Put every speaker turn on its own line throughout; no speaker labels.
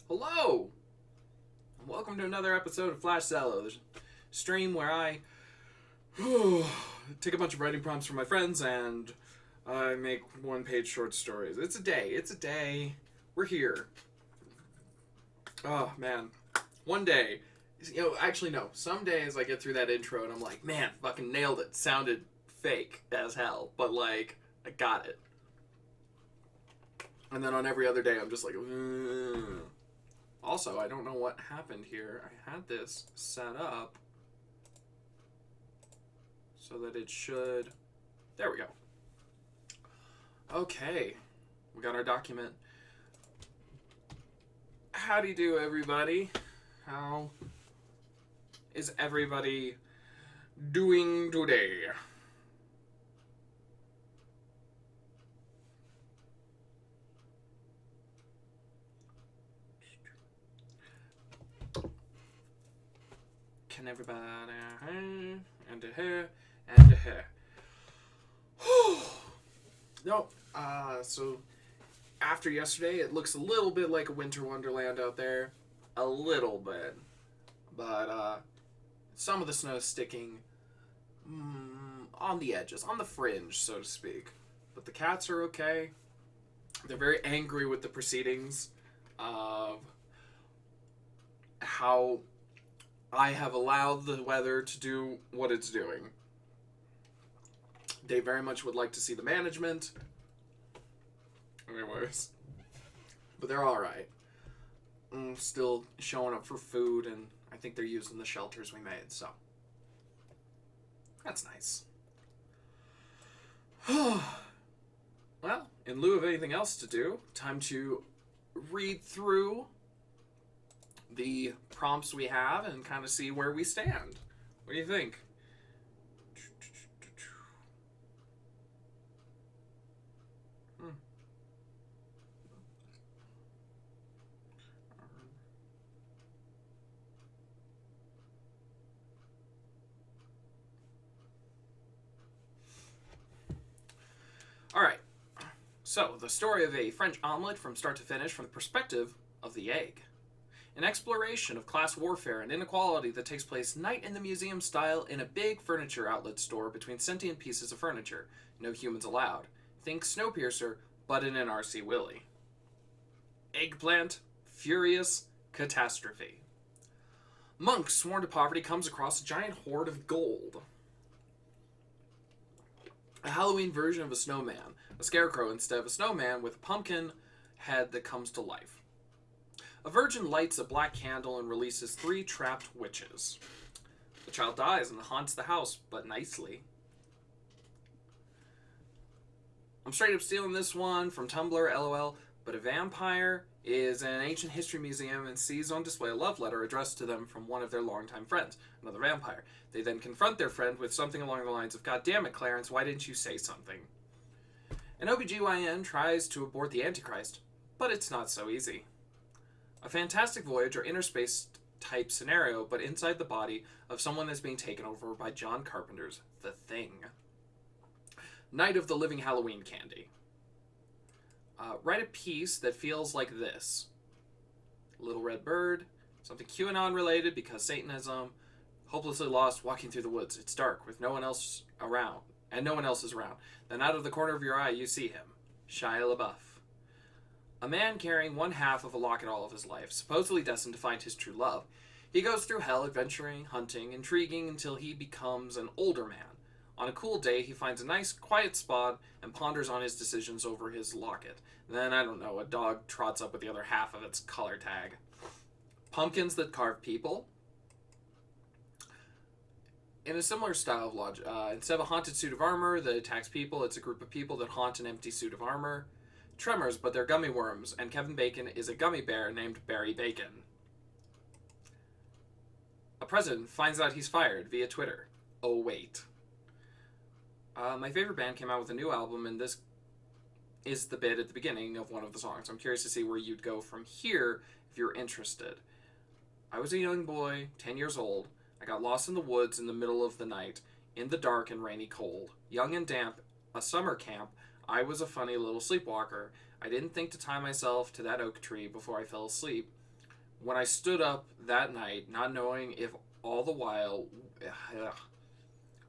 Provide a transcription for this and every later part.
Hello, and welcome to another episode of Flash Zellow, the stream where I take a bunch of writing prompts from my friends and I make one-page short stories. It's a day. We're here. Oh man, one day. Actually no. Some days I get through that intro and I'm like, man, fucking nailed it. Sounded fake as hell, but like I got it. And then on every other day I'm just like, ugh. Also, I don't know what happened here. I had this set up so that it should... There we go. Okay. We got our document. Howdy do, everybody. How is everybody doing today? Can everybody and a hair and a hair. No, so after yesterday, it looks a little bit like a winter wonderland out there, a little bit, but some of the snow is sticking on the edges, on the fringe, so to speak. But the cats are okay. They're very angry with the proceedings of how I have allowed the weather to do what it's doing. They very much would like to see the management. Anyways. But they're alright. Still showing up for food, and I think they're using the shelters we made, so. That's nice. Well, in lieu of anything else to do, time to read through the prompts we have and kind of see where we stand. What do you think? All right. So, the story of a French omelet from start to finish from the perspective of the egg. An exploration of class warfare and inequality that takes place night in the museum style in a big furniture outlet store between sentient pieces of furniture. No humans allowed. Think Snowpiercer, but in an RC Willy. Eggplant, furious, catastrophe. Monk sworn to poverty comes across a giant hoard of gold. A Halloween version of a snowman. A scarecrow instead of a snowman with a pumpkin head that comes to life. A virgin lights a black candle and releases 3 trapped witches. The child dies and haunts the house, but nicely. I'm straight up stealing this one from Tumblr, LOL, but a vampire is in an ancient history museum and sees on display a love letter addressed to them from one of their longtime friends, another vampire. They then confront their friend with something along the lines of, "God damn it, Clarence, why didn't you say something?" An OBGYN tries to abort the Antichrist, but it's not so easy. A fantastic voyage or inner space type scenario, but inside the body of someone that's being taken over by John Carpenter's The Thing. Night of the Living Halloween Candy. Write a piece that feels like this. Little Red Bird, something QAnon related because Satanism, hopelessly lost walking through the woods. It's dark with no one else around, and no one else is around. Then out of the corner of your eye you see him, Shia LaBeouf. A man carrying one half of a locket all of his life, supposedly destined to find his true love. He goes through hell adventuring, hunting, intriguing until he becomes an older man. On a cool day, he finds a nice, quiet spot and ponders on his decisions over his locket. Then, I don't know, a dog trots up with the other half of its color tag. Pumpkins that carve people. In a similar style of logic, instead of a haunted suit of armor that attacks people, it's a group of people that haunt an empty suit of armor. Tremors, but they're gummy worms, and Kevin Bacon is a gummy bear named Barry Bacon. A president finds out he's fired via Twitter. Oh, wait. My favorite band came out with a new album, and this is the bit at the beginning of one of the songs. I'm curious to see where you'd go from here if you're interested. I was a young boy, 10 years old. I got lost in the woods in the middle of the night, in the dark and rainy cold. Young and damp, a summer camp, I was a funny little sleepwalker. I didn't think to tie myself to that oak tree before I fell asleep. when I stood up that night, not knowing if all the while,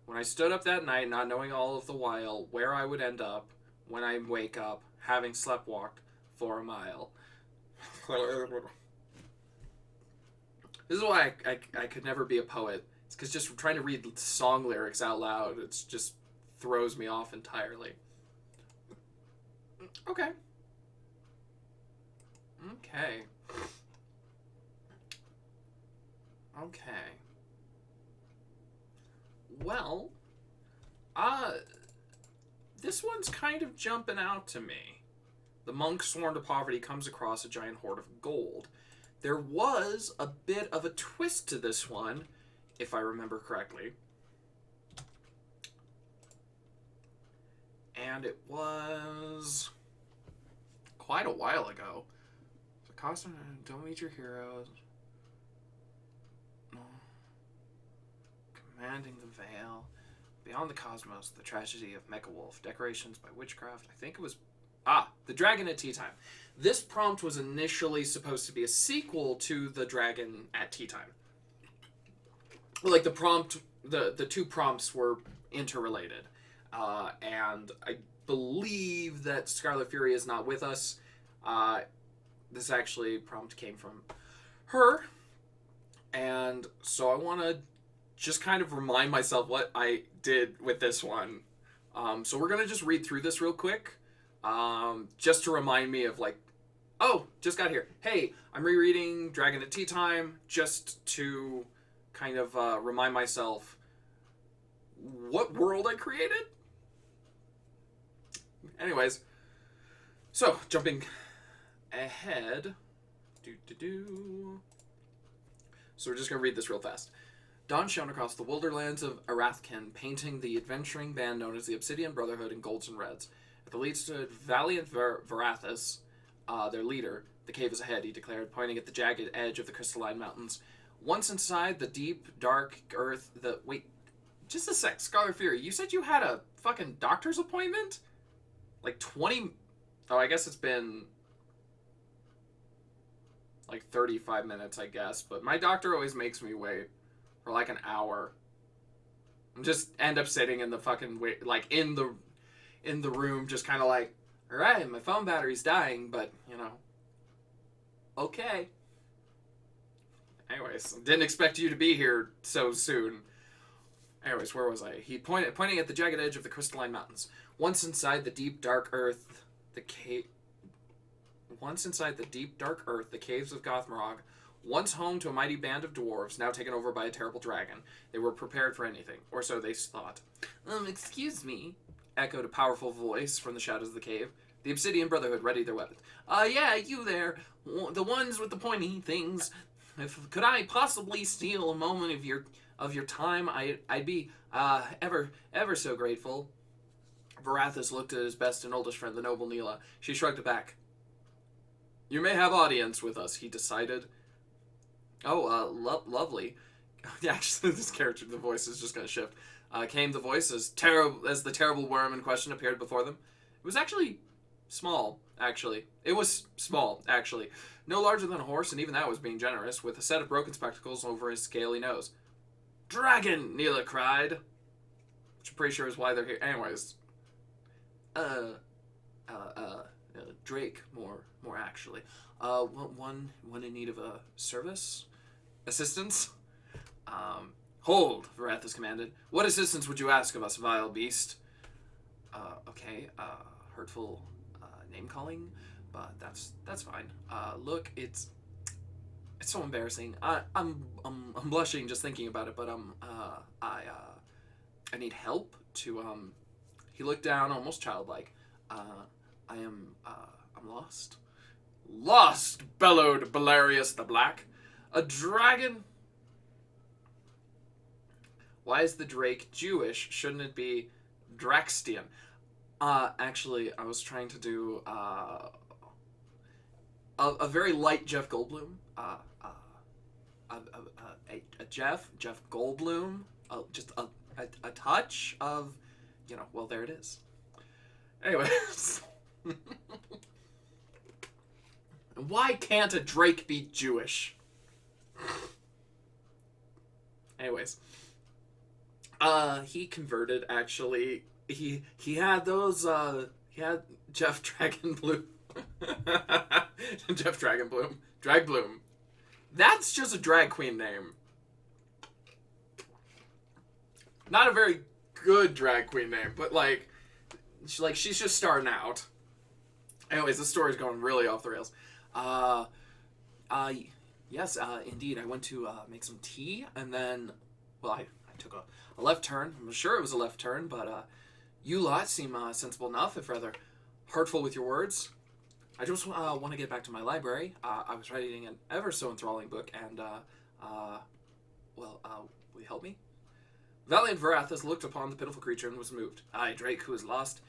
when I stood up that night, not knowing all of the while where I would end up when I wake up, having sleptwalked for a mile. This is why I could never be a poet. It's because just trying to read song lyrics out loud, it's just throws me off entirely. Okay. Okay. Okay. Well, this one's kind of jumping out to me. The monk sworn to poverty comes across a giant hoard of gold. There was a bit of a twist to this one, if I remember correctly. And it was quite a while ago. The costume, don't meet your heroes. Commanding the Veil. Beyond the Cosmos, the tragedy of Mecha Wolf. Decorations by witchcraft. I think it was... The Dragon at Tea Time. This prompt was initially supposed to be a sequel to The Dragon at Tea Time. Like, the prompt... The two prompts were interrelated. And I believe that Scarlet Fury is not with us. This actually prompt came from her. And so I want to just kind of remind myself what I did with this one. So we're going to just read through this real quick. Just to remind me of, like, oh, just got here. Hey, I'm rereading Dragon at Tea Time just to kind of remind myself what world I created. Anyways, so jumping ahead. So we're just going to read this real fast. Dawn shone across the wilderlands of Arathkin, painting the adventuring band known as the Obsidian Brotherhood in golds and reds. At the lead stood valiant Varathus, their leader. The cave is ahead, he declared, pointing at the jagged edge of the crystalline mountains. Once inside the deep, dark earth, Wait, just a sec, Scarlet Fury, you said you had a fucking doctor's appointment? Like 20... Oh, I guess it's been... like 35 minutes, I guess. But my doctor always makes me wait for like an hour. And just end up sitting in the fucking wait, like in the room, just kind of like, all right, my phone battery's dying, but you know, okay. Anyways, didn't expect you to be here so soon. Anyways, where was I? He pointing at the jagged edge of the crystalline mountains. Once inside the deep dark earth, the caves of Gothmarog, once home to a mighty band of dwarves, now taken over by a terrible dragon. They were prepared for anything, or so they thought. Excuse me, echoed a powerful voice from the shadows of the cave. The Obsidian Brotherhood readied their weapons. Yeah, you there, the ones with the pointy things. Could I possibly steal a moment of your time? I'd be ever so grateful. Varathus looked at his best and oldest friend, the noble Neela. She shrugged it back. You may have audience with us, he decided. Oh, lovely. Actually, this character, the voice is just going to shift. Came the voice as the terrible worm in question appeared before them. It was actually small, actually. It was small, actually. No larger than a horse, and even that was being generous, with a set of broken spectacles over his scaly nose. Dragon! Neela cried. Which I'm pretty sure is why they're here. Anyways. Drake, more actually. One in need of a service? Assistance? Hold, Varathus commanded. What assistance would you ask of us, vile beast? Okay, hurtful, name-calling, but that's fine. Look, it's so embarrassing. I'm blushing just thinking about it, but, I need help to, he looked down, almost childlike. I'm lost. Lost, bellowed Belarius the Black. A dragon? Why is the Drake Jewish? Shouldn't it be Draxtian? Actually, I was trying to do, a very light Jeff Goldblum. Jeff Goldblum. Just a touch of, well, there it is. Anyways. Why can't a Drake be Jewish? Anyways, he converted, actually. He had those, he had Jeff Dragonbloom. Jeff Dragonbloom. Dragbloom. That's just a drag queen name. Not a very good drag queen name, but she's just starting out. Anyways, the story's going really off the rails. Yes, indeed. I went to make some tea, and then, well, I took a left turn. I'm sure it was a left turn, but you lot seem sensible enough, if rather heartful with your words. I just want to get back to my library. I was writing an ever so enthralling book, and, will you help me? Valiant Varathas looked upon the pitiful creature and was moved. I, Drake, who is lost,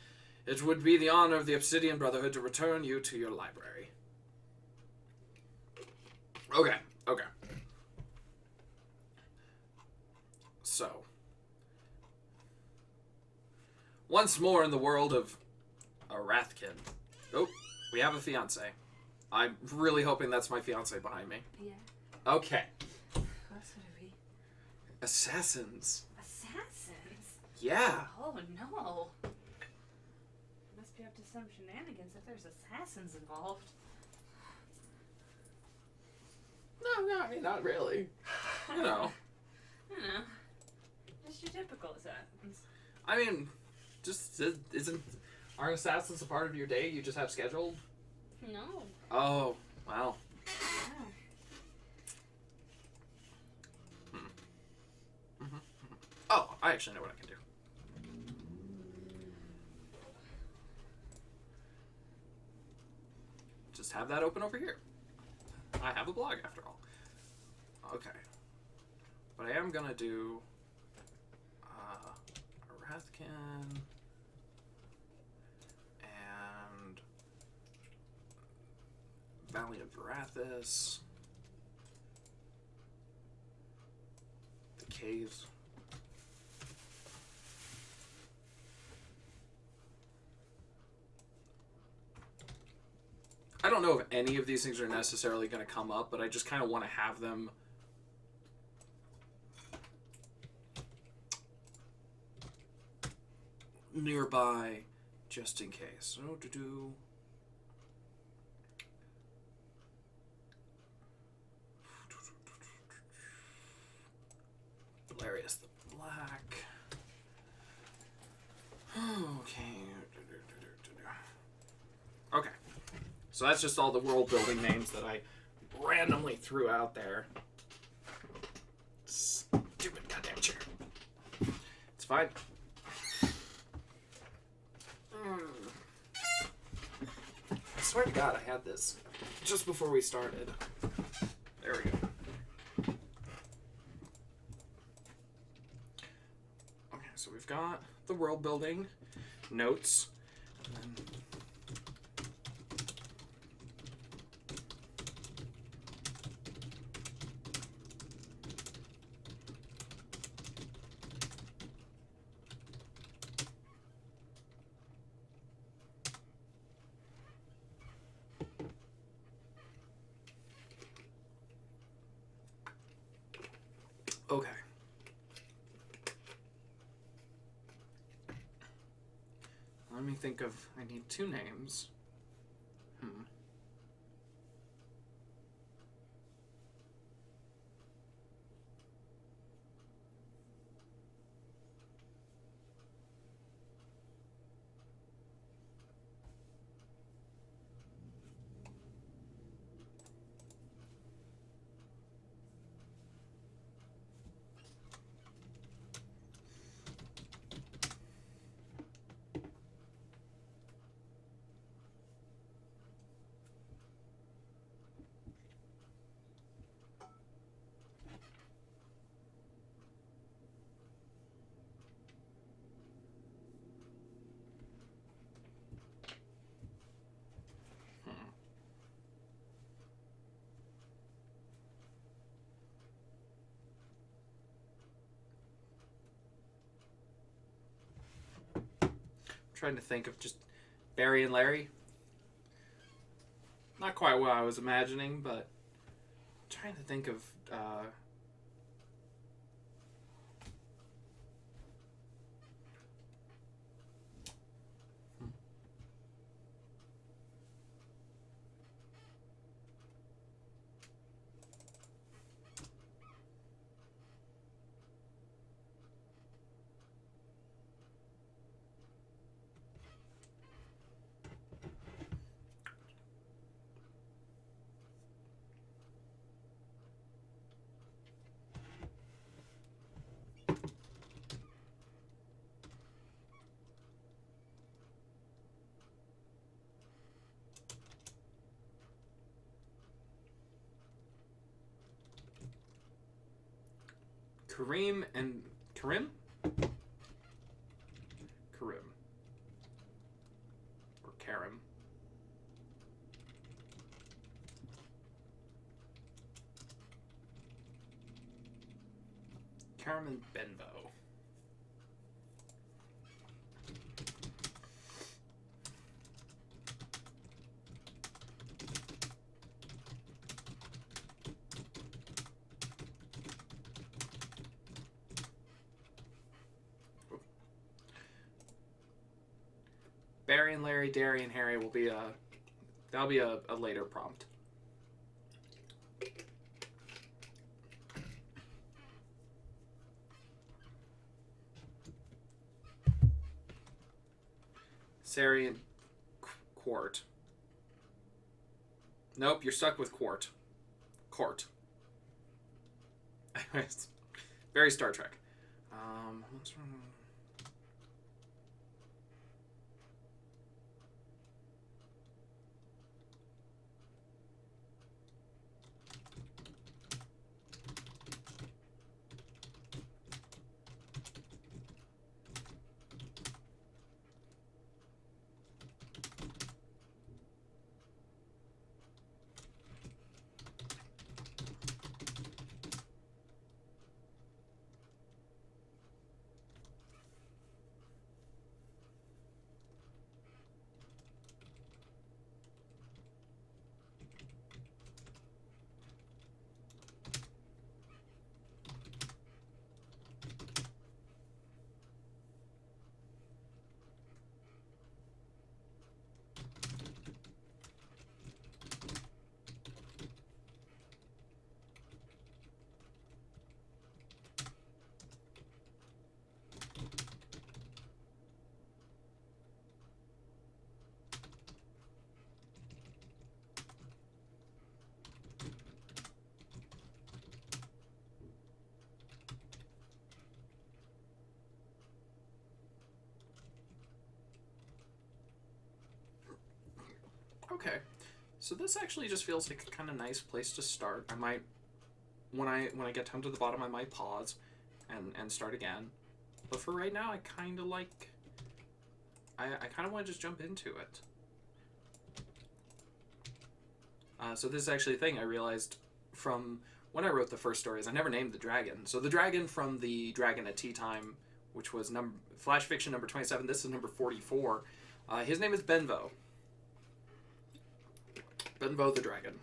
it would be the honor of the Obsidian Brotherhood to return you to your library. Okay. So, once more in the world of Arathkin. Oh, we have a fiance. I'm really hoping that's my fiance behind me.
Yeah.
Okay.
What's it be?
Assassins.
Assassins?
Yeah.
Oh no. Must be up to some shenanigans if there's assassins involved.
No, I mean, not really. You know.
Just your typical assassins.
I mean, just aren't assassins a part of your day you just have scheduled?
No.
Oh, wow.
Yeah.
Oh, I actually know what I can do. Just have that open over here. I have a blog after all. Okay. But I am gonna do Arathkin and Valiant Varathas. The caves. I don't know if any of these things are necessarily going to come up, but I just kind of want to have them nearby just in case. So to do. Hilarious the Black. Okay. Okay. So that's just all the world building names that I randomly threw out there. Stupid goddamn chair. It's fine. I swear to God, I had this just before we started. There we go. Okay, so we've got the world building notes. And then okay. Let me think of, I need two names. Trying to think of just Barry and Larry. Not quite what I was imagining, but trying to think of Kareem and Karim? Karim. Or Karim. Karim and Benbow. Barry and Larry, Derry and Harry will be that'll be a later prompt. Sari and Quart. Nope, you're stuck with Quart. Court. Very Star Trek. What's wrong? Okay, so this actually just feels like a kind of nice place to start. I might, when I get down to the bottom, I might pause and start again. But for right now, I kind of like, I kind of want to just jump into it. So this is actually a thing I realized from when I wrote the first stories. I never named the dragon. So the dragon from the Dragon at Tea Time, which was Flash Fiction number 27. This is number 44. His name is Benbow. Benbow the dragon.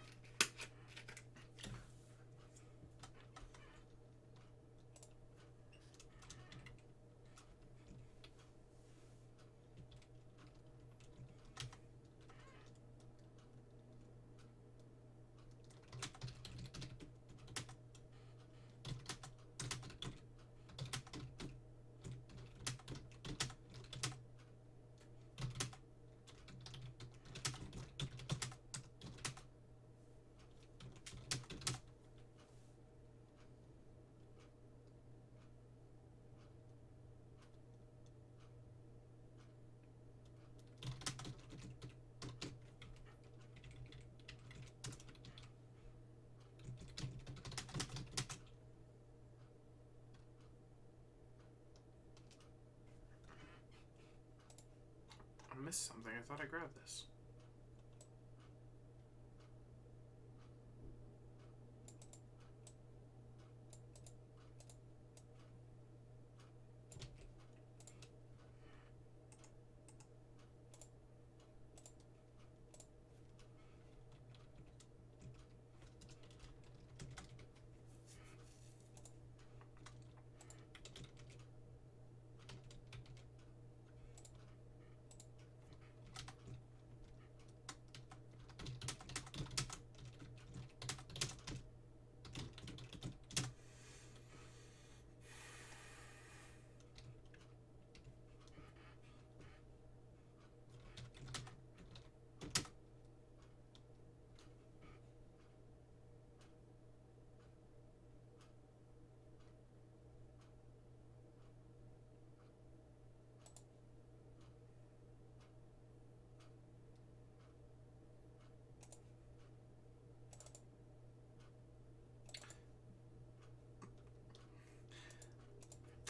I missed something. I thought I grabbed this.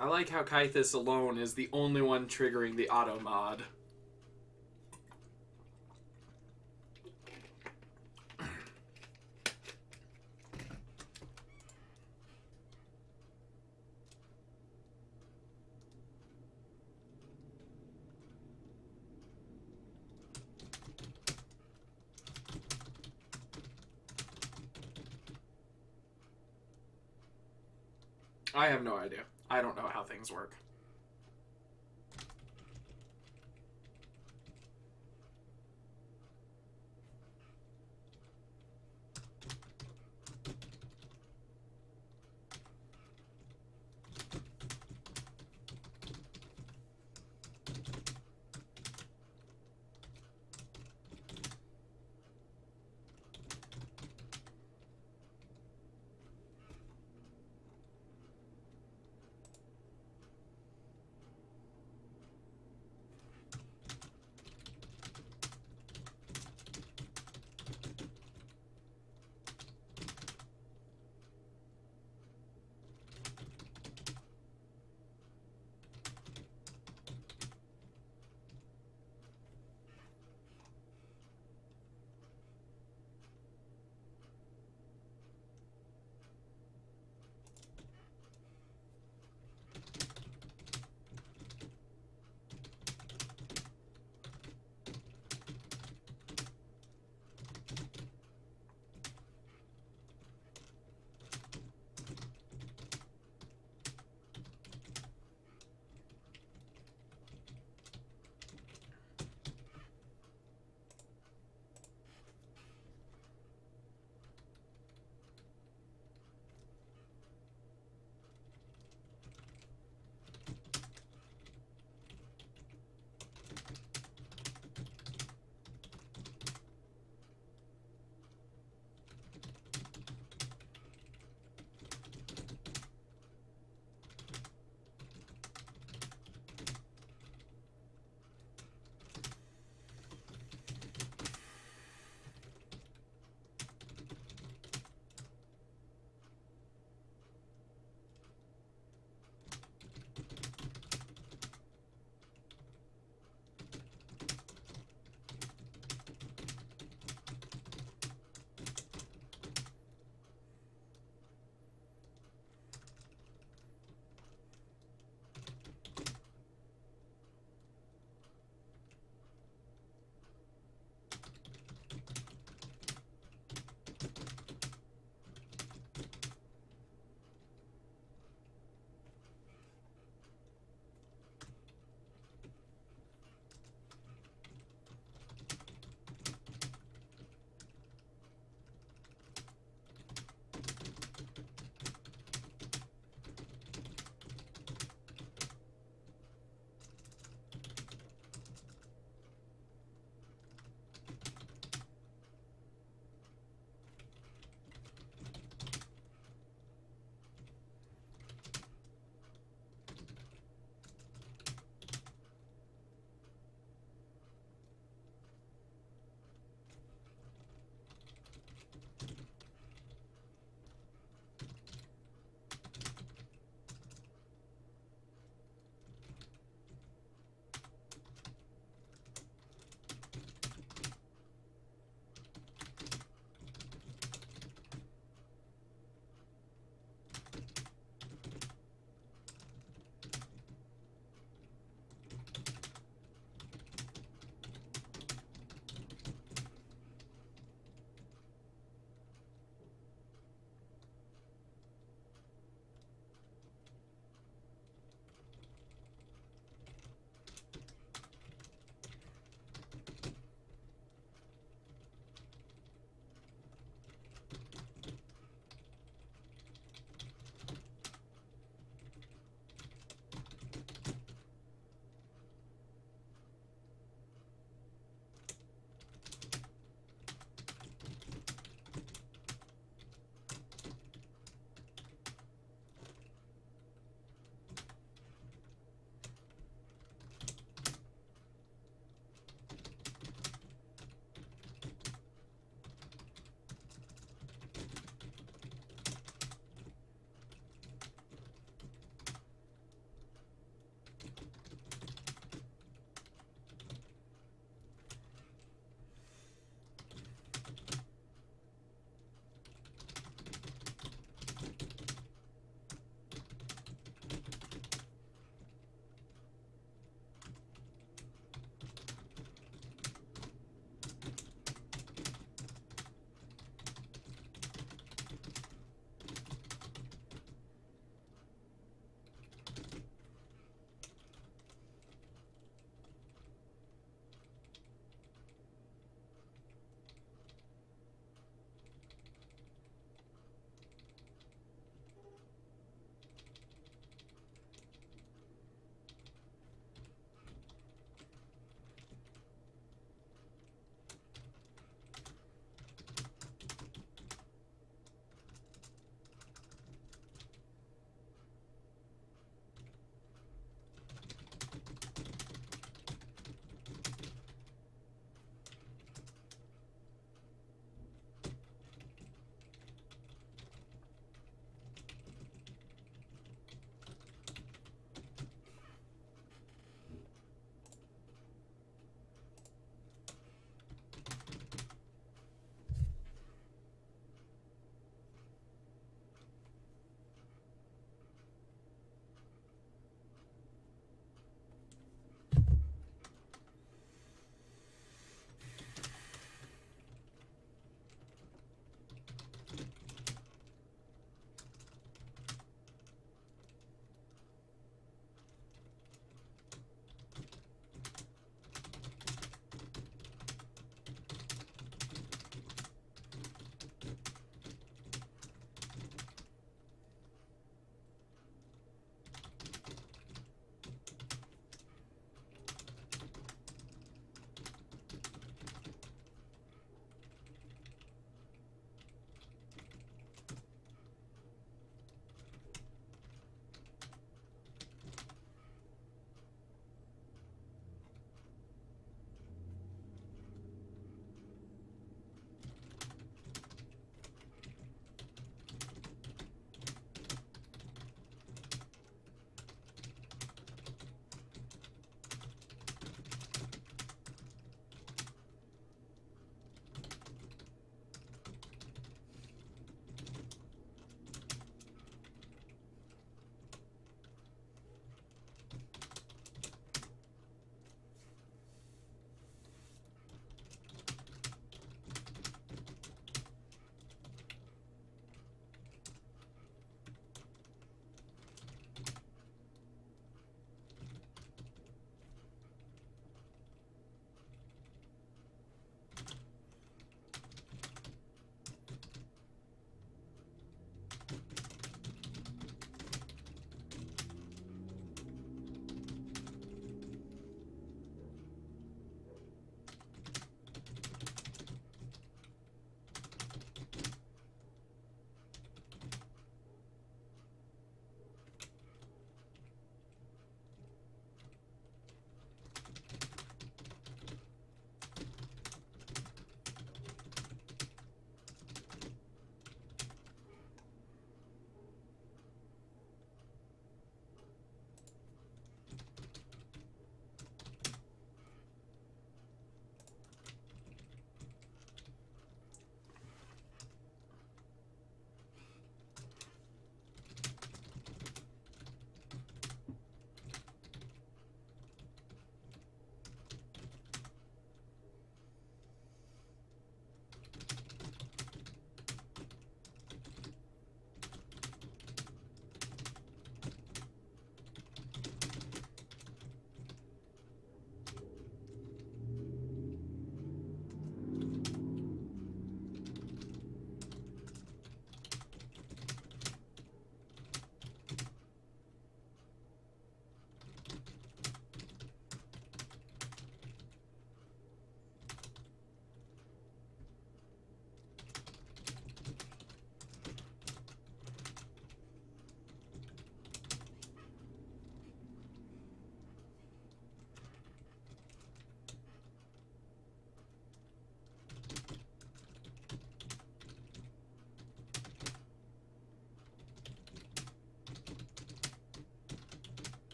I like how Kythus alone is the only one triggering the auto mod. I have no idea. I don't know how things work.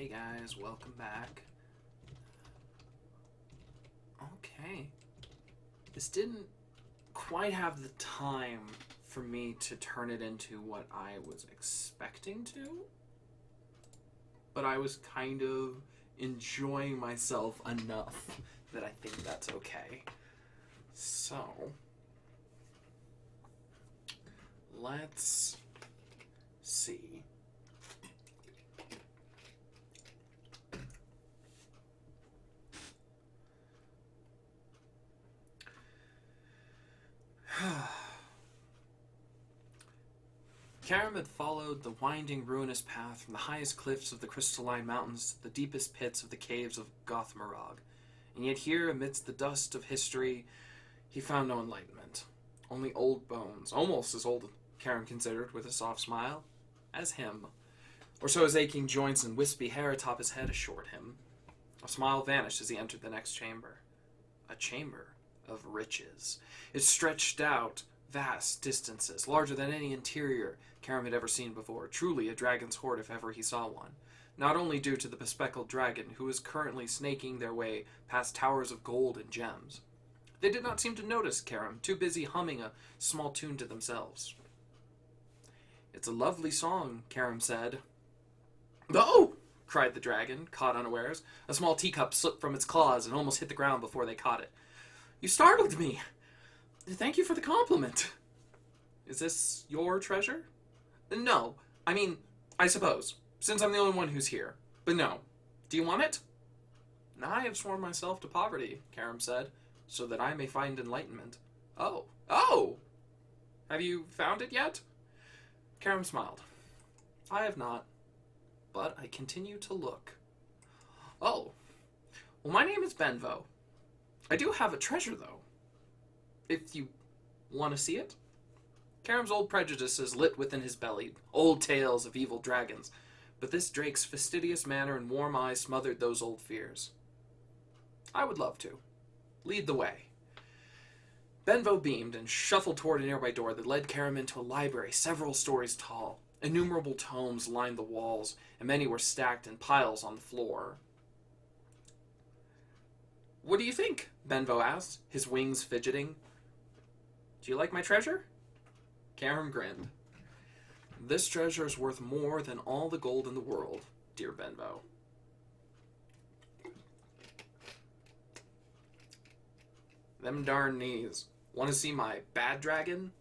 Hey guys, welcome back. Okay. This didn't quite have the time for me to turn it into what I was expecting to. But I was kind of enjoying myself enough that I think that's okay. So, let's see. Karam had followed the winding, ruinous path from the highest cliffs of the crystalline mountains to the deepest pits of the caves of Gothmarog. And yet here, amidst the dust of history, he found no enlightenment. Only old bones, almost as old, Karam considered with a soft smile, as him. Or so his aching joints and wispy hair atop his head assured him. A smile vanished as he entered the next chamber. A chamber of riches. It stretched out vast distances, larger than any interior Karam had ever seen before. Truly a dragon's hoard if ever he saw one. Not only due to the bespectacled dragon, who was currently snaking their way past towers of gold and gems. They did not seem to notice Karam, too busy humming a small tune to themselves. "It's a lovely song," Karam said. "Oh!" cried the dragon, caught unawares. A small teacup slipped from its claws and almost hit the ground before they caught it. "You startled me! Thank you for the compliment." "Is this your treasure?" "No. I mean, I suppose, since I'm the only one who's here. But no. Do you want it?" "I have sworn myself to poverty," Karam said, "so that I may find enlightenment." "Oh. Oh! Have you found it yet?" Karam smiled. "I have not, but I continue to look." "Oh. Well, my name is Benvo. I do have a treasure, though. If you want to see it?" Karam's old prejudices lit within his belly, old tales of evil dragons, but this drake's fastidious manner and warm eyes smothered those old fears. "I would love to. Lead the way." Benvo beamed and shuffled toward a nearby door that led Karam into a library several stories tall. Innumerable tomes lined the walls, and many were stacked in piles on the floor. "What do you think?" Benvo asked, his wings fidgeting. "Do you like my treasure?" Karam grinned. "This treasure is worth more than all the gold in the world, dear Benvo." "Them darn knees. Want to see my bad dragon?"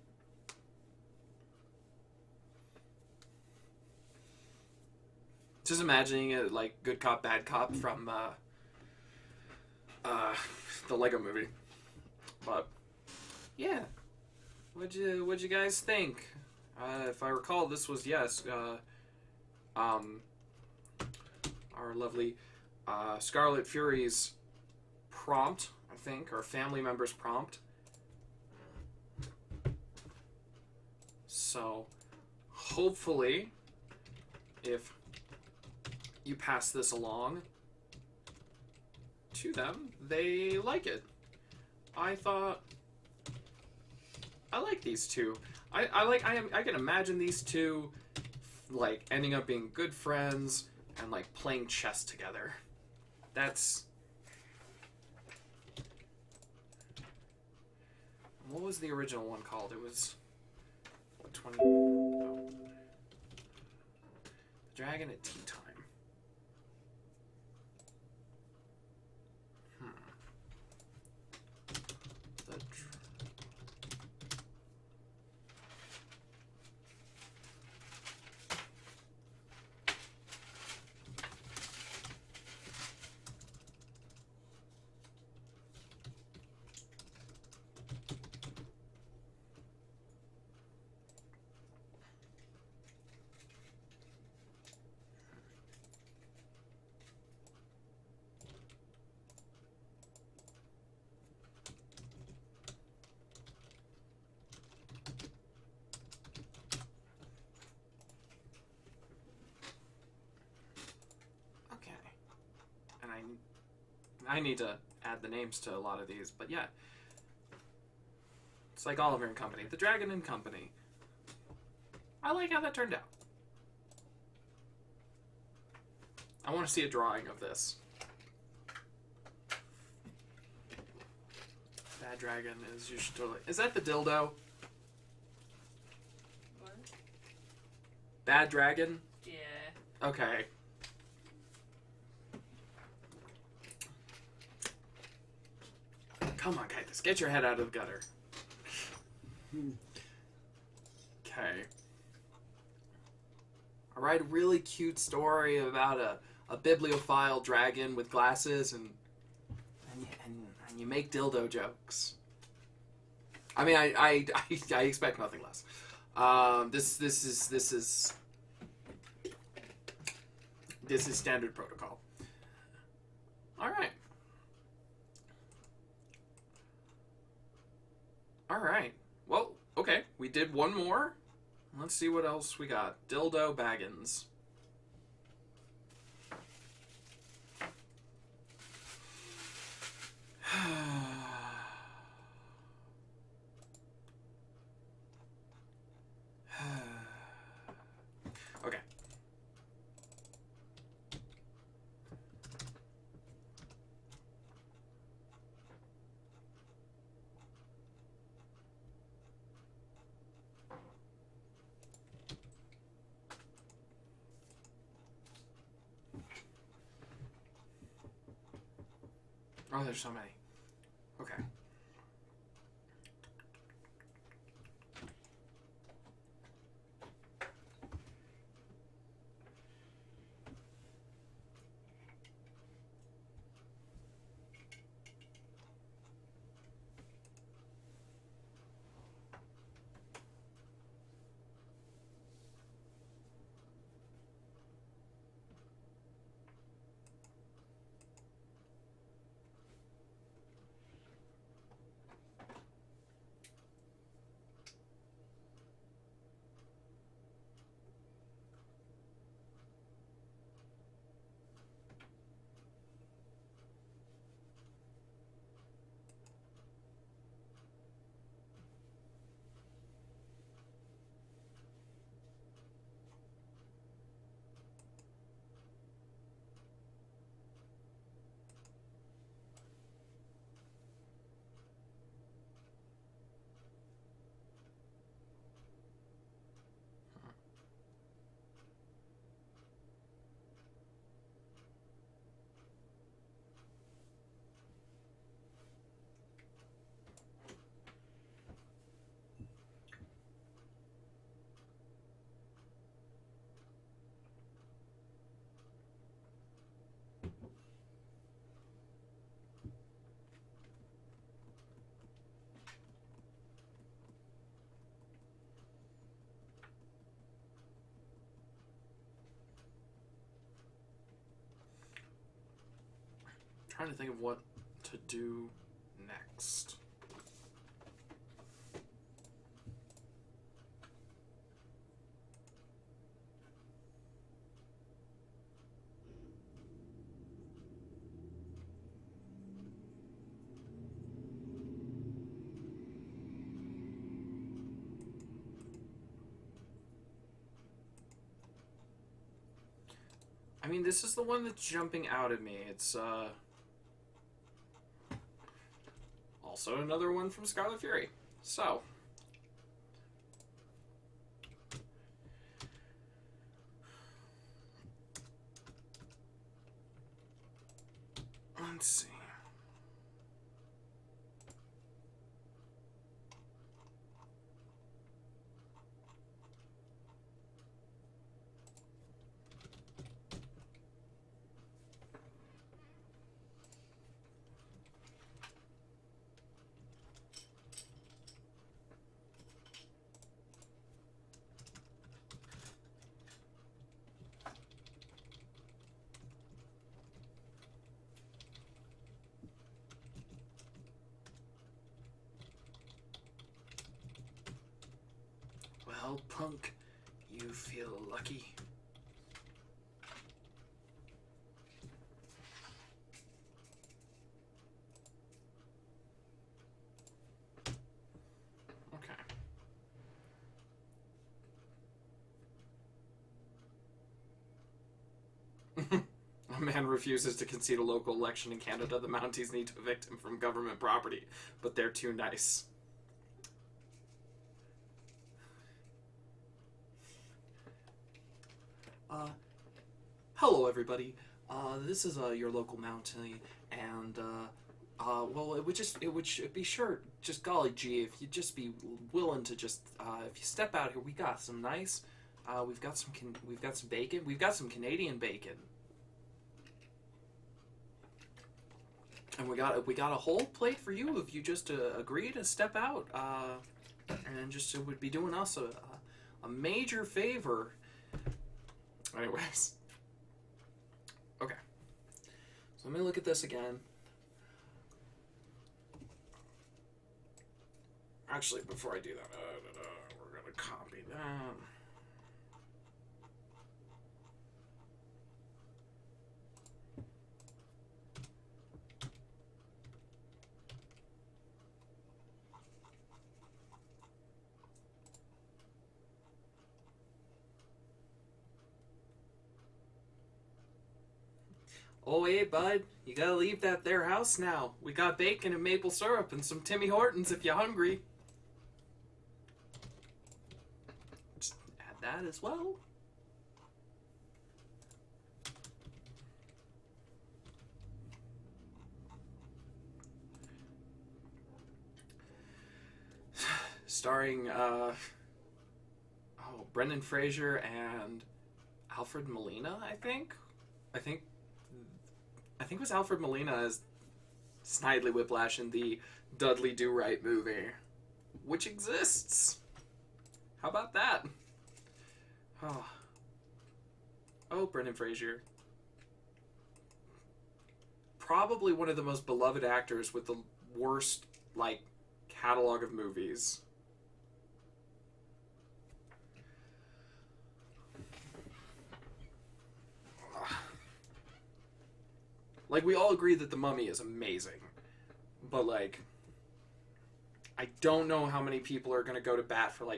Just imagining it like Good Cop, Bad Cop from the Lego movie. But yeah, what'd you guys think? If I recall, this was our lovely Scarlet Fury's prompt, I think, or family member's prompt. So hopefully, if you pass this along to them, they like it. I like these two. I can imagine these two like ending up being good friends and like playing chess together. That's what was the original one called? It was what 20 oh. Dragon at Tea Time. I need to add the names to a lot of these, but yeah. It's like Oliver and Company. The Dragon and Company. I like how that turned out. I want to see a drawing of this. Bad dragon is usually totally... Is that the dildo?
What?
Bad dragon?
Yeah.
Okay. Come on, Cactus. Get your head out of the gutter. Okay. I write a really cute story about a bibliophile dragon with glasses and you make dildo jokes. I mean, I expect nothing less. This is standard protocol. All right. All right. Well, okay. We did one more. Let's see what else we got. Dildo Baggins. Okay. Oh, there's so many. Okay. Trying to think of what to do next. I mean, this is the one that's jumping out at me. It's, also another one from Scarlet Fury. So. Let's see. Well, punk, you feel lucky. Okay. A man refuses to concede a local election in Canada. The Mounties need to evict him from government property, but they're too nice. Hello, everybody. This is your local Mountie, and well, it would be sure, just golly gee, if you'd just be willing to just if you step out here, we got some nice, we've got some bacon, we've got some Canadian bacon. And we got a whole plate for you if you just agree to step out, and just it would be doing us a major favor. Anyways, okay. So let me look at this again. Actually, before I do that, we're gonna copy that. Oh, hey, bud, you gotta leave that there house now. We got bacon and maple syrup and some Timmy Hortons if you're hungry. Just add that as well. Starring, Brendan Fraser and Alfred Molina, I think it was Alfred Molina as Snidely Whiplash in the Dudley Do-Right movie, which exists. How about that? Oh, Brendan Fraser. Probably one of the most beloved actors with the worst, catalog of movies. We all agree that The Mummy is amazing. But, I don't know how many people are going to go to bat for,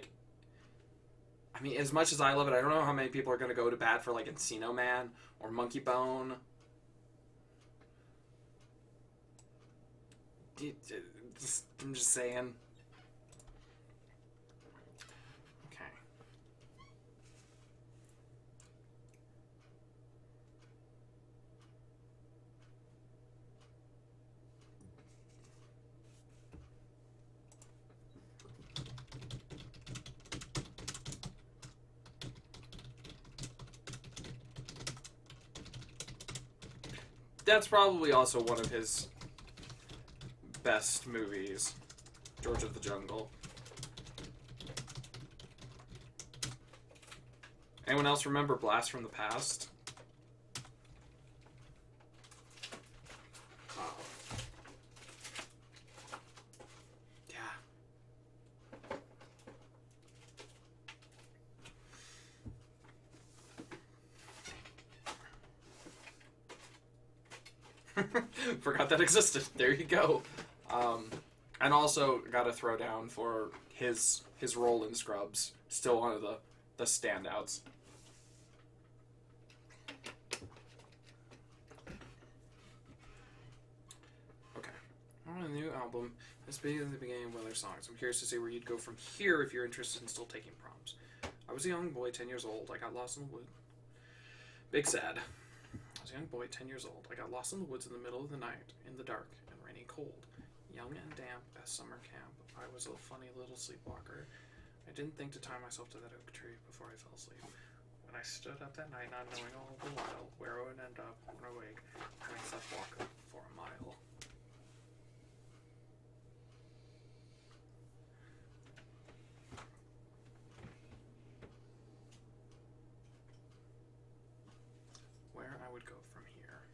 as much as I love it, I don't know how many people are going to go to bat for, Encino Man or Monkey Bone. I'm just saying. Okay. That's probably also one of his best movies, George of the Jungle. Anyone else remember Blast from the Past? Oh. Yeah. Forgot that existed. There you go. And also got to throw down for his role in Scrubs. Still one of the standouts. Okay. On a new album. This begins at the beginning of other songs. I'm curious to see where you'd go from here if you're interested in still taking proms. I was a young boy, 10 years old. I got lost in the wood. Big sad. I was a young boy, 10 years old. I got lost in the woods in the middle of the night, in the dark and rainy cold. Young and damp as summer camp, I was a funny little sleepwalker. I didn't think to tie myself to that oak tree before I fell asleep. When I stood up that night, not knowing all the while where I would end up when I wake, having slept walk for a mile. Where I would go from here.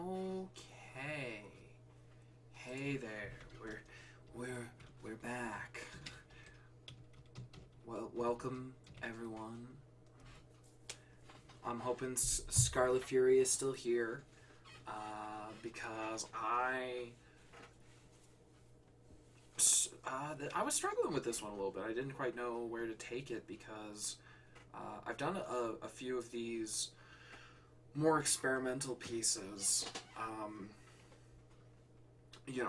Okay. Hey there. We're back. Well, welcome everyone. I'm hoping Scarlet Fury is still here, because I was struggling with this one a little bit. I didn't quite know where to take it because I've done a few of these more experimental pieces.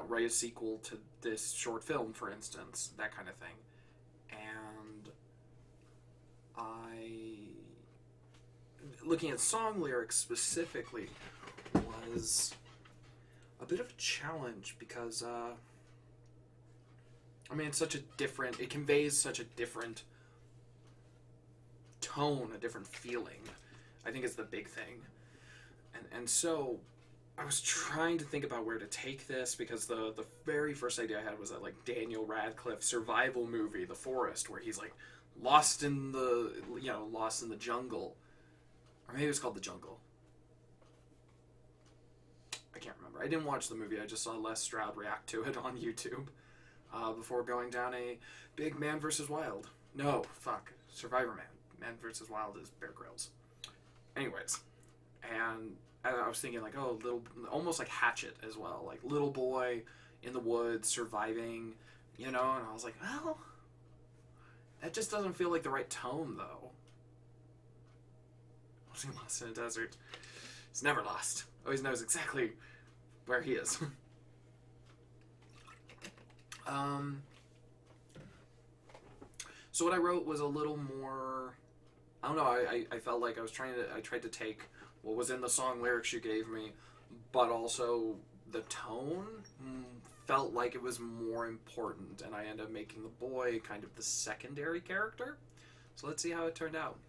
Write a sequel to this short film, for instance, that kind of thing. And looking at song lyrics specifically was a bit of a challenge because, it conveys such a different tone, a different feeling, I think is the big thing. And so I was trying to think about where to take this because the very first idea I had was that Daniel Radcliffe survival movie, The Forest, where he's lost in the jungle. Or maybe it's called The Jungle. I can't remember. I didn't watch the movie. I just saw Les Stroud react to it on YouTube before going down a big Man vs. Wild. No, fuck. Survivor Man. Man vs. Wild is Bear Grylls. Anyways. And I was thinking almost like Hatchet as well. Little boy in the woods surviving, and I was like, well, that just doesn't feel like the right tone, though. Was he lost in a desert? He's never lost. Always knows exactly where he is. So what I wrote was a little more, I don't know, I felt like I tried to take what was in the song lyrics you gave me, but also the tone felt like it was more important, and I ended up making the boy kind of the secondary character. So let's see how it turned out.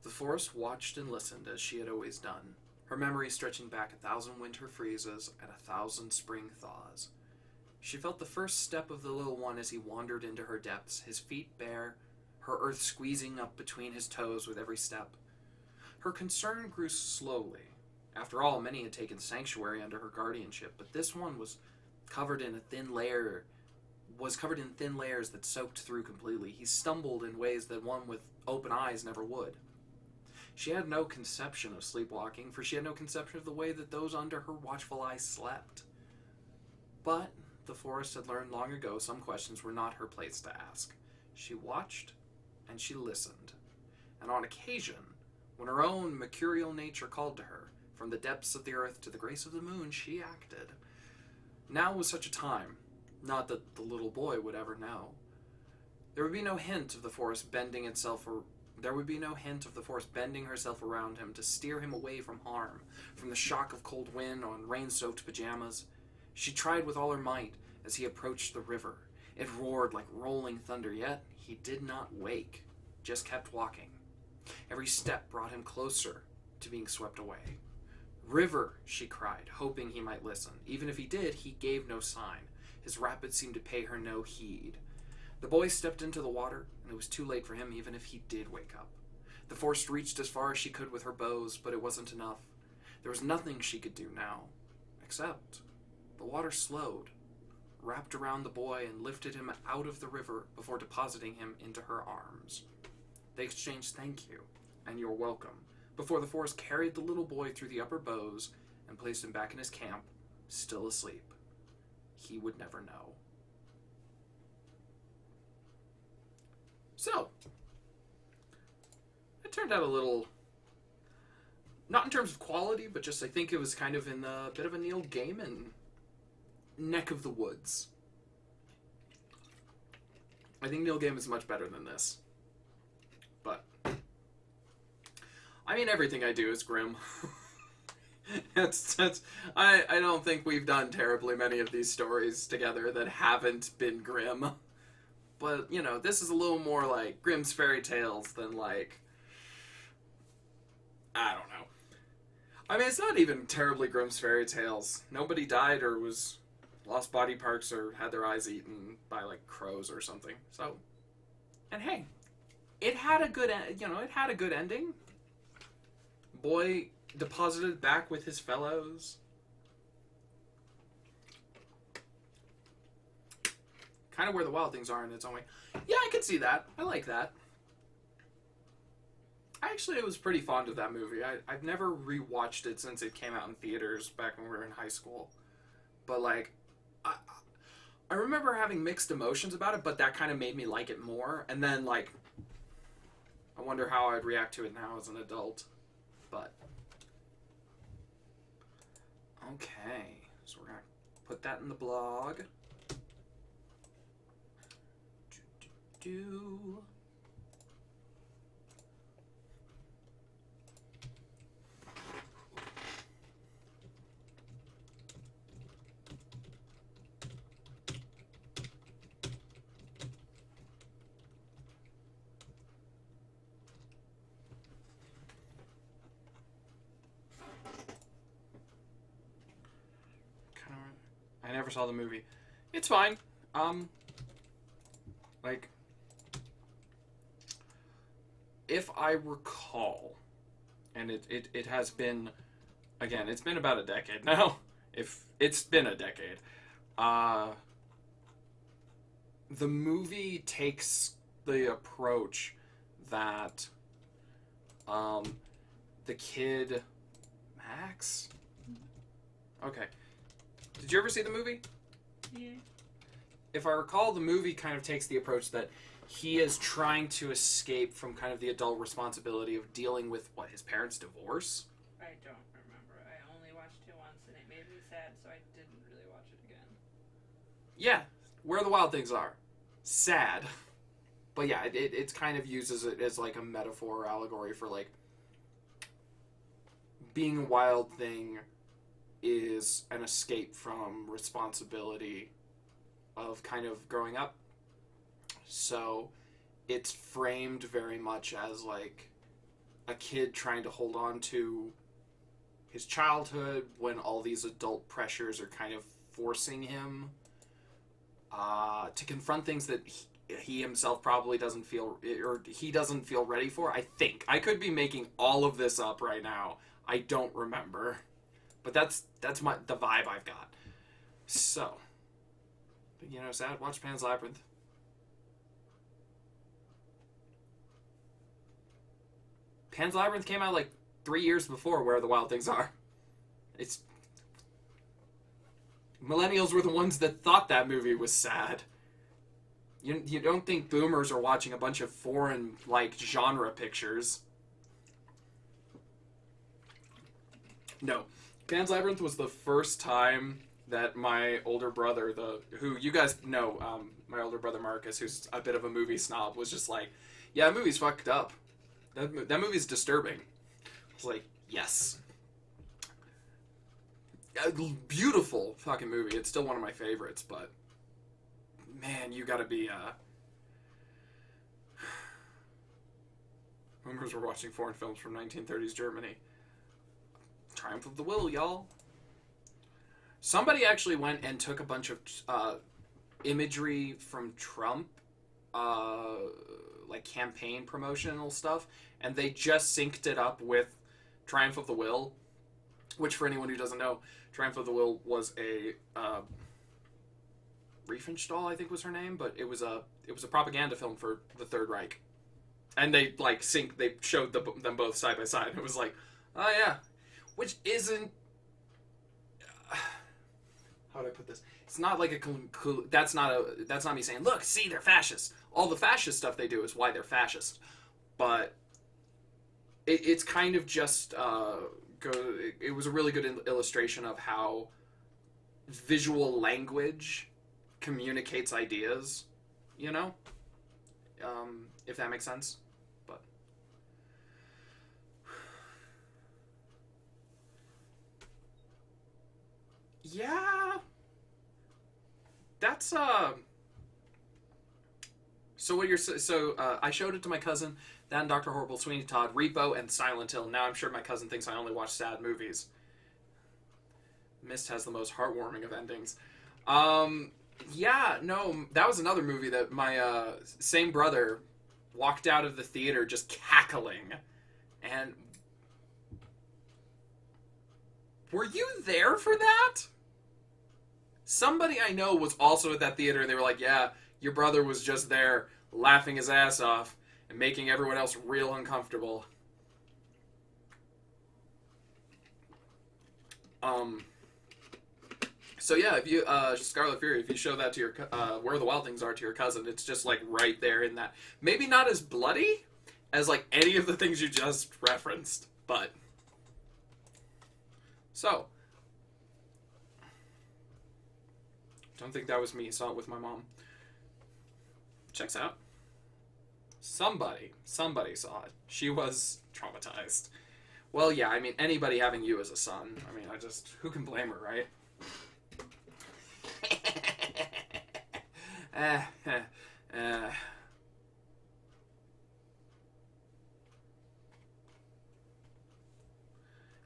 The forest watched and listened as she had always done, her memory stretching back 1,000 winter freezes and 1,000 spring thaws. She felt the first step of the little one as he wandered into her depths, his feet bare, her earth squeezing up between his toes with every step. Her concern grew slowly. After all, many had taken sanctuary under her guardianship, but this one was covered in thin layers that soaked through completely. He stumbled in ways that one with open eyes never would. She had no conception of sleepwalking, for she had no conception of the way that those under her watchful eyes slept. But the forest had learned long ago some questions were not her place to ask. She watched and she listened. And on occasion, when her own mercurial nature called to her, from the depths of the earth to the grace of the moon, she acted. Now was such a time, not that the little boy would ever know. There would be no hint of the forest bending herself around him to steer him away from harm, from the shock of cold wind on rain-soaked pajamas. She tried with all her might as he approached the river. It roared like rolling thunder, yet he did not wake, just kept walking. Every step brought him closer to being swept away. "River," she cried, hoping he might listen. Even if he did, he gave no sign. His rapids seemed to pay her no heed. The boy stepped into the water, and it was too late for him even if he did wake up. The forest reached as far as she could with her bows, but it wasn't enough. There was nothing she could do now, except the water slowed, wrapped around the boy, and lifted him out of the river before depositing him into her arms. They exchanged "thank you" and "you're welcome" before the forest carried the little boy through the upper boughs and placed him back in his camp, still asleep. He would never know. So, it turned out a little, not in terms of quality, but just I think it was kind of in a bit of a Neil Gaiman neck of the woods. I think Neil Gaiman's much better than this. But, I mean, everything I do is grim. I don't think we've done terribly many of these stories together that haven't been grim. But, this is a little more like Grimm's Fairy Tales than I don't know. I mean, it's not even terribly Grimm's Fairy Tales. Nobody died or was lost body parts or had their eyes eaten by, crows or something. So, and hey, it had a good, it had a good ending. Boy deposited back with his fellows. Kind of where the Wild Things are in its own way. Yeah, I could see that. I like that. I actually was pretty fond of that movie. I've never rewatched it since it came out in theaters back when we were in high school. But, like, I remember having mixed emotions about it, but that kind of made me like it more. And then, like, I wonder how I'd react to it now as an adult. But, okay. So we're going to put that in the blog. Do. I never saw the movie. It's fine. Like, if I recall, and it has been, again, it's been about a decade now. If it's been a decade, the movie takes the approach that, the kid, Max? Okay. Did you ever see the movie?
Yeah.
If I recall, the movie kind of takes the approach that he is trying to escape from kind of the adult responsibility of dealing with, what, his parents' divorce?
I don't remember. I only watched it once and it made me sad, so I didn't really watch it again.
Yeah, Where the Wild Things Are. Sad. But yeah, it kind of uses it as like a metaphor or allegory for like being a wild thing is an escape from responsibility of kind of growing up. So it's framed very much as like a kid trying to hold on to his childhood when all these adult pressures are kind of forcing him to confront things that he himself probably doesn't feel, or he doesn't feel ready for. I think I could be making all of this up right now. I don't remember, but that's the vibe I've got. So, you know, sad. Watch Pan's Labyrinth. Pan's Labyrinth came out like 3 years before Where the Wild Things Are. It's millennials were the ones that thought that movie was sad. You don't think boomers are watching a bunch of foreign, like, genre pictures. No. Pan's Labyrinth was the first time that my older brother, who you guys know, my older brother Marcus, who's a bit of a movie snob, was just like, yeah, that movie's fucked up. That movie's disturbing. I was like, yes. A beautiful fucking movie. It's still one of my favorites, but man, you gotta be, boomers were watching foreign films from 1930s Germany. Triumph of the Will, y'all. Somebody actually went and took a bunch of imagery from Trump, like campaign promotional stuff, and they just synced it up with Triumph of the Will, which for anyone who doesn't know, Triumph of the Will was a Riefenstahl, I think was her name, but it was a propaganda film for the Third Reich, and they they showed them both side by side. It was like, oh yeah, which isn't. How do I put this? It's not like a that's not me saying, look, see, they're fascist. All the fascist stuff they do is why they're fascist, but it's kind of just it was a really good illustration of how visual language communicates ideas, you know, if that makes sense. But yeah, that's so what I showed it to my cousin. Then Dr. Horrible, Sweeney Todd, Repo, and Silent Hill. Now I'm sure my cousin thinks I only watch sad movies. Mist has the most heartwarming of endings. Yeah, no, that was another movie that my same brother walked out of the theater just cackling. And Were you there for that? Somebody I know was also at that theater, and they were like, yeah, your brother was just there laughing his ass off and making everyone else real uncomfortable. So yeah, if you, Scarlet Fury, if you show that to your, Where the Wild Things Are to your cousin, it's just like right there in that. Maybe not as bloody as like any of the things you just referenced, but. So. Don't think that was me, saw it with my mom. Checks out. Somebody saw it. She was traumatized. Well, yeah, I mean, anybody having you as a son, I mean, who can blame her, right?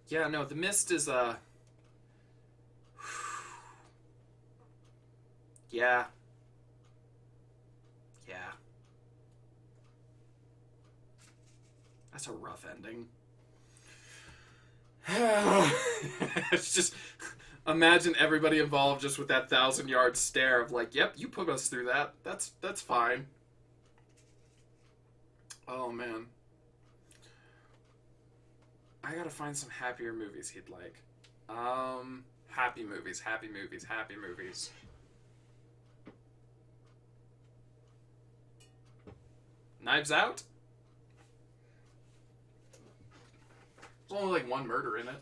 Yeah, no, The Mist is, yeah. Yeah. That's a rough ending. It's just, imagine everybody involved just with that 1,000-yard stare of like, yep, you put us through that. That's fine. Oh, man. I gotta find some happier movies he'd like. Happy movies. Knives Out? There's only like one murder in it.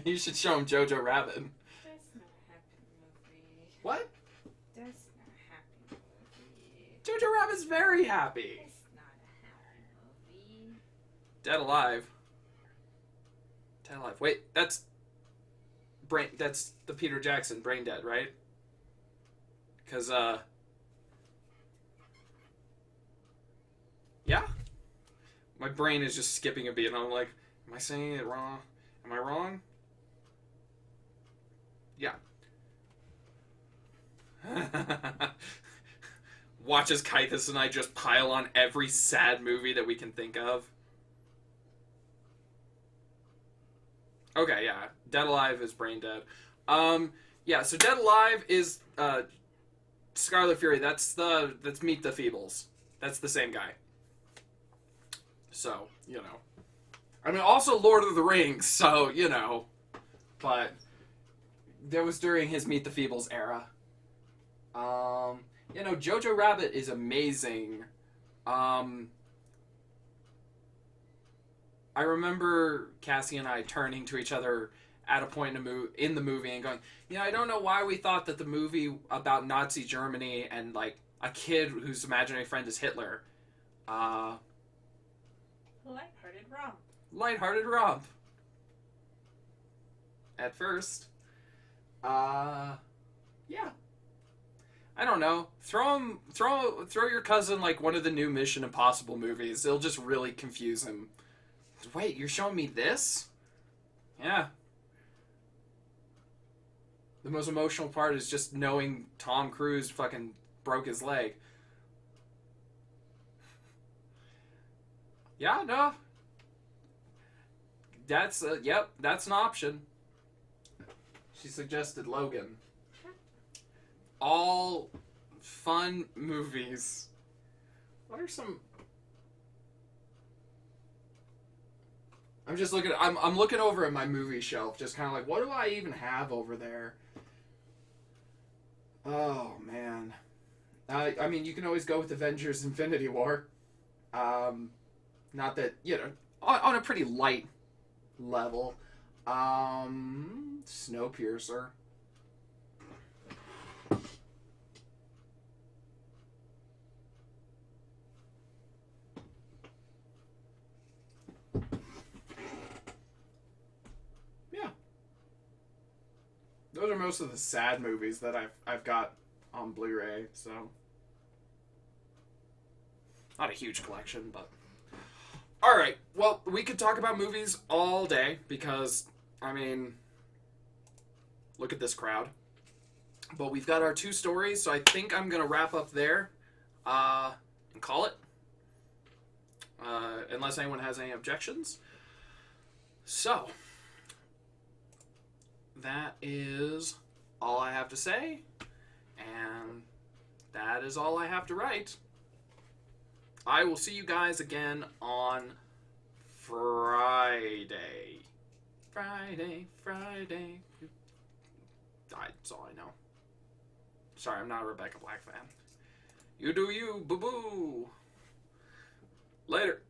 You should show him Jojo Rabbit.
That's not a happy movie.
What?
That's not a happy movie.
Jojo Rabbit's very happy.
It's not a happy movie.
Dead Alive. Wait, that's the Peter Jackson Brain Dead, right? Because, yeah? My brain is just skipping a beat, and I'm like, am I saying it wrong? Am I wrong? Yeah. Watch as Kythus and I just pile on every sad movie that we can think of. Okay, yeah. Dead Alive is Brain Dead. Yeah, so Dead Alive is, Scarlet Fury. That's Meet the Feebles. That's the same guy. So, you know. I mean, also Lord of the Rings, so, you know. But that was during his Meet the Feebles era. You know, Jojo Rabbit is amazing. I remember Cassie and I turning to each other at a point in the movie and going, you know, I don't know why we thought that the movie about Nazi Germany and, like, a kid whose imaginary friend is Hitler, Lighthearted romp. At first. Yeah. I don't know. Throw your cousin, like, one of the new Mission Impossible movies. It'll just really confuse him. Wait, you're showing me this? Yeah. The most emotional part is just knowing Tom Cruise fucking broke his leg. Yeah, no. That's, yep, that's an option. She suggested Logan. All fun movies. What are some... I'm just looking. I'm looking over at my movie shelf, just kind of like, what do I even have over there? Oh man, I mean, you can always go with Avengers: Infinity War. Not that, you know, on a pretty light level. Snowpiercer. Those are most of the sad movies that I've got on Blu-ray, so not a huge collection, but all right. Well, we could talk about movies all day because, I mean, look at this crowd. But we've got our 2 stories, so I think I'm gonna wrap up there and call it. unless anyone has any objections. So, that is all I have to say, and that is all I have to write. I will see you guys again on Friday. Friday. That's all I know. Sorry, I'm not a Rebecca Black fan. You do you, boo-boo. Later.